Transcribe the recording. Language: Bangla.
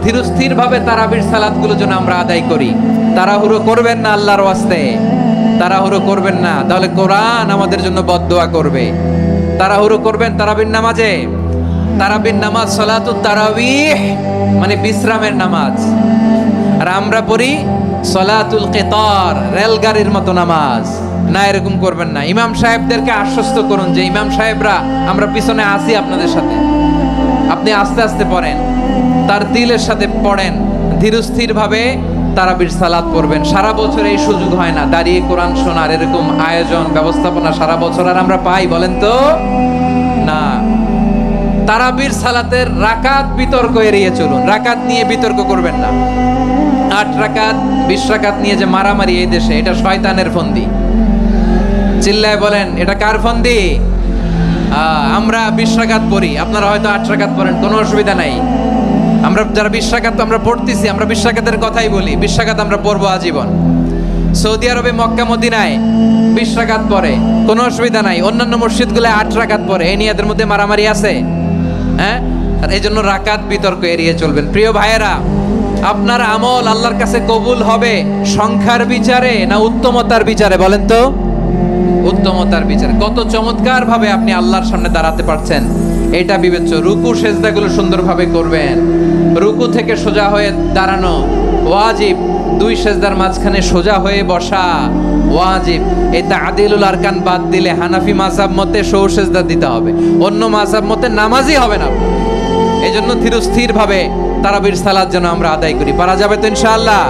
ধীরস্থির ভাবে তারাবির সালাতগুলো যেন আমরা আদায় করি। তাড়াহুড়ো করবেন না আল্লাহর ওয়াস্তে, তাড়াহুড়ো করবেন না, তাহলে কোরআন আমাদের জন্য বদদোয়া করবে। তাড়াহুড়ো করবেন তারাবির নামাজে। তারাবির নামাজ সালাতুত তারাবিহ মানে বিশ্রামের নামাজ, আর আমরা পড়ি সালাতুল কিতার, রেলগাড়ির মতো নামাজ। না, এরকম করবেন না। ইমাম সাহেবদেরকে আশ্বস্ত করুন যে ইমাম সাহেবরা আমরা পিছনে আসি আপনাদের সাথে, আপনি আস্তে আস্তে পড়েন, তার দিলের সাথে পড়েন, ধীরস্থির ভাবে তারাবির সালাত পড়বেন। সারা বছর এই সুযোগ হয় না দাঁড়িয়ে কোরআন শোনার, এরকম আয়োজন ব্যবস্থাপনা সারা বছর আর আমরা পাই বলেন তো না। তারাবির সালাতের রাকাত বিতর্ক এড়িয়ে চলুন, রাকাত নিয়ে বিতর্ক করবেন না। 8 রাকাত 20 রাকাত নিয়ে যে মারামারি এই দেশে, এটা শয়তানের ফন্দি। চিল্লায় বলেন এটা কার ফন্দি? আমরা 20 রাকাত পড়ি, আপনারা হয়তো 8 রাকাত পড়েন, কোনো অসুবিধা নাই। আমরা যারা 20 রাকাত আমরা পড়তেছি, আমরা 20 রাকাতের কথাই বলি, 20 রাকাত আমরা পড়বো আজীবন। সৌদি আরবে মক্কা মদিনায় 20 রাকাত পড়ে, কোনো অসুবিধা নাই। অন্যান্য মসজিদগুলো 8 রাকাত পড়ে, এই নিয়ে এদের মধ্যে মারামারি আছে? হ্যাঁ, আর এই জন্য রাকাত বিতর্ক এড়িয়ে চলবেন। প্রিয় ভাইয়েরা, আপনার আমল আল্লাহর কাছে কবুল হবে সংখ্যার বিচারে না উত্তমতার বিচারে বলেন তো? উত্তমতার বিচারে। কত চমৎকার ভাবে আপনি আল্লাহর সামনে দাঁড়াতে পারছেন এটা বিবেচ্য। রুকু সেজদাগুলো সুন্দরভাবে করবেন, রুকু থেকে সোজা হয়ে দাঁড়ানো ওয়াজিব, 2 সেজদার মাঝখানে সোজা হয়ে বসা ওয়াজিব। এই তা'দিলুল আরকান বাদ দিলে হানাফি মাযহাব মতে সৌ সেজদা দিতে হবে, অন্য মাযহাব মতে নামাজই হবে না। এই জন্য ধীরস্থির ভাবে তারাবির সালাত যেন আমরা আদায় করি। পারা যাবে তো ইনশাআল্লাহ?